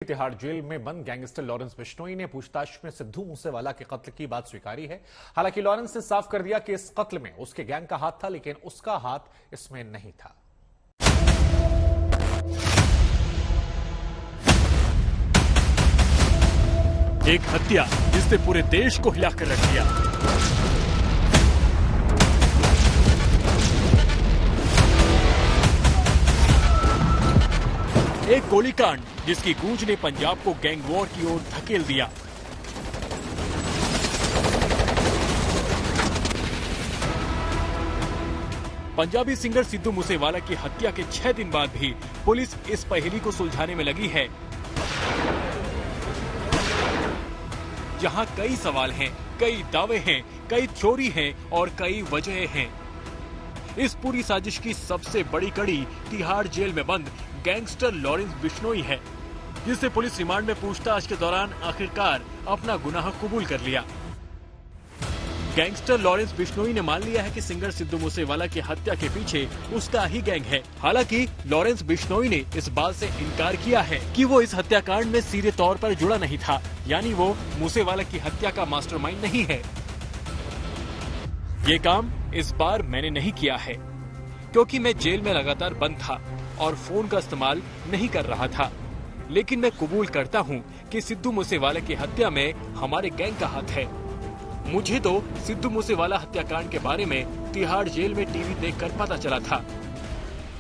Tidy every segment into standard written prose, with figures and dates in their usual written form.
Tihar jail में बंद gangster Lawrence Bishnoi ने पूछताछ में सिद्धू मूसेवाला के कत्ल की बात स्वीकारी है। हालांकि लॉरेंस ने साफ कर दिया कि इस कत्ल में उसके गैंग का हाथ था, लेकिन उसका हाथ इसमें नहीं था। एक हत्या जिसने पूरे देश को हिलाकर रख दिया। एक गोलीकांड जिसकी गूंज ने पंजाब को गैंग वॉर की ओर धकेल दिया। पंजाबी सिंगर सिद्धू मूसेवाला की हत्या के 6 दिन बाद भी पुलिस इस पहेली को सुलझाने में लगी है, जहां कई सवाल हैं, कई दावे हैं, कई थ्योरी हैं और कई वजहें हैं। इस पूरी साजिश की सबसे बड़ी कड़ी तिहाड़ जेल में बंद गैंगस्टर लॉरेंस बिश्नोई है, जिससे पुलिस रिमांड में पूछताछ के दौरान आखिरकार अपना गुनाह कबूल कर लिया। गैंगस्टर लॉरेंस बिश्नोई ने मान लिया है कि सिंगर सिद्धू मूसेवाला की हत्या के पीछे उसका ही गैंग है। हालांकि लॉरेंस बिश्नोई ने इस बात से इनकार किया है कि वो इस हत्याकांड में सीधे तौर पर जुड़ा नहीं था, यानी वो मूसेवाला की हत्या का मास्टरमाइंड नहीं है। ये काम इस बार मैंने नहीं किया है, क्योंकि मैं जेल में लगातार बंद था और फोन का इस्तेमाल नहीं कर रहा था। लेकिन मैं कबूल करता हूँ कि सिद्धू मूसेवाला की हत्या में हमारे गैंग का हाथ है। मुझे तो सिद्धू मूसेवाला हत्याकांड के बारे में तिहाड़ जेल में टीवी देखकर पता चला था।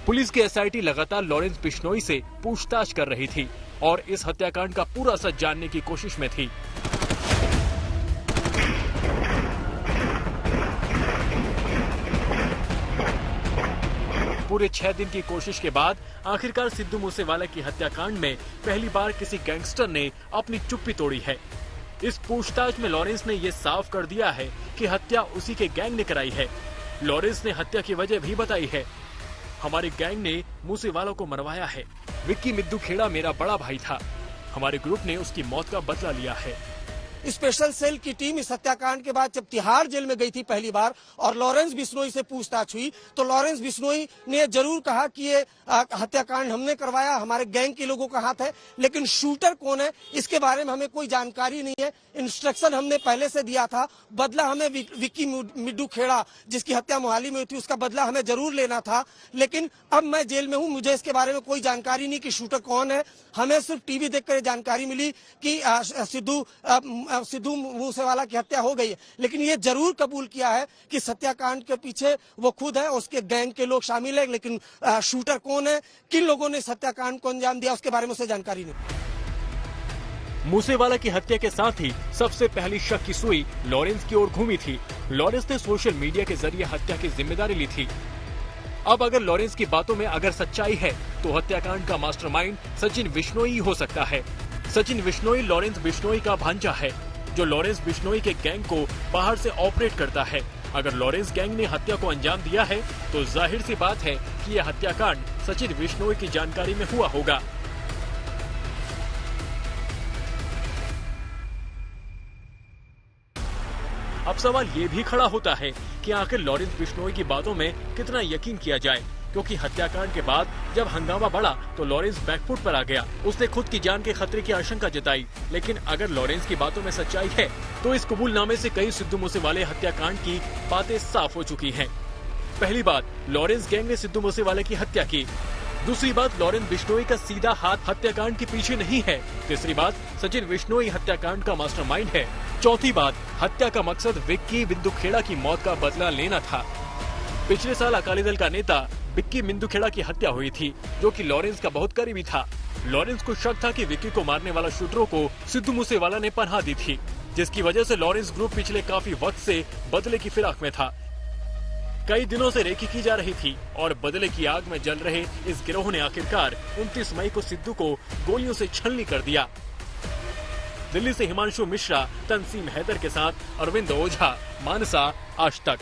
पुलिस की एसआईटी लगातार लॉरेंस बिश्नोई से पूछताछ कर रही थी और इस हत्याकांड का पूरा सच जानने की कोशिश में थी। पूरे 6 दिन की कोशिश के बाद आखिरकार सिद्धू मूसेवाला की हत्याकांड में पहली बार किसी गैंगस्टर ने अपनी चुप्पी तोड़ी है। इस पूछताछ में लॉरेंस ने ये साफ कर दिया है कि हत्या उसी के गैंग ने कराई है। लॉरेंस ने हत्या की वजह भी बताई है। हमारे गैंग ने मूसेवाला को मरवाया है। विक्की मिद्दू खेड़ा मेरा बड़ा भाई था। हमारे ग्रुप ने उसकी मौत का बदला लिया है। स्पेशल सेल की टीम इस हत्याकांड के बाद जब तिहाड़ जेल में गई थी पहली बार और लॉरेंस बिश्नोई से पूछताछ हुई, तो लॉरेंस बिश्नोई ने जरूर कहा कि ये हत्याकांड हमने करवाया, हमारे गैंग के लोगों का हाथ है, लेकिन शूटर कौन है इसके बारे में हमें कोई जानकारी नहीं है। इंस्ट्रक्शन हमने पहले से दिया था, बदला हमें विक्की मिद्दू खेड़ा जिसकी हत्या मोहाली में हुई थी उसका बदला हमें जरूर लेना था, लेकिन अब मैं जेल में हूँ, मुझे इसके बारे में कोई जानकारी नहीं कि शूटर कौन है। हमें सिर्फ टीवी देखकर जानकारी मिली कि सिद्धू मूसेवाला की हत्या हो गई है, लेकिन ये जरूर कबूल किया है कि हत्याकांड के पीछे वो खुद है, उसके गैंग के लोग शामिल है, लेकिन शूटर कौन है, किन लोगों ने हत्याकांड को अंजाम दिया उसके बारे में उसे जानकारी नहीं। मूसेवाला की हत्या के साथ ही सबसे पहली शक की सुई लॉरेंस की ओर घूमी थी। लॉरेंस ने सोशल मीडिया के जरिए हत्या की जिम्मेदारी ली थी। अब अगर लॉरेंस की बातों में अगर सच्चाई है तो हत्याकांड का मास्टरमाइंड सचिन बिश्नोई ही हो सकता है। सचिन बिश्नोई लॉरेंस बिश्नोई का भांजा है, जो लॉरेंस बिश्नोई के गैंग को बाहर से ऑपरेट करता है। अगर लॉरेंस गैंग ने हत्या को अंजाम दिया है तो जाहिर सी बात है कि यह हत्याकांड सचिन बिश्नोई की जानकारी में हुआ होगा। अब सवाल ये भी खड़ा होता है कि आखिर लॉरेंस बिश्नोई की बातों में कितना यकीन किया जाए, क्योंकि हत्याकांड के बाद जब हंगामा बढ़ा तो लॉरेंस बैकफुट पर आ गया। उसने खुद की जान के खतरे की आशंका जताई। लेकिन अगर लॉरेंस की बातों में सच्चाई है तो इस कबूलनामे से कई सिद्धू मूसेवाले हत्याकांड की बातें साफ हो चुकी हैं। पहली बात, लॉरेंस गैंग ने सिद्धू मूसेवाले की हत्या की। दूसरी बात, लॉरेंस बिश्नोई का सीधा हाथ हत्याकांड के पीछे नहीं है। तीसरी बात, सचिन बिश्नोई हत्याकांड का मास्टरमाइंड है। चौथी बात, हत्या का मकसद विक्की मिद्दू खेड़ा की मौत का बदला लेना था। पिछले साल अकाली दल का नेता विक्की मिद्दू खेड़ा की हत्या हुई थी, जो कि लॉरेंस का बहुत करीबी था। लॉरेंस को शक था कि विक्की को मारने वाला शूटरों को सिद्धू मूसेवाला ने पनाह दी थी, जिसकी वजह से लॉरेंस ग्रुप पिछले काफी वक्त से बदले की फिराक में था। कई दिनों से रेकी की जा रही थी और बदले की आग में जल रहे इस गिरोह ने आखिरकार 29 मई को सिद्धू को गोलियों से छलनी कर दिया। दिल्ली से हिमांशु मिश्रा, तंसीम हैदर के साथ अरविंद ओझा, मानसा, आज तक।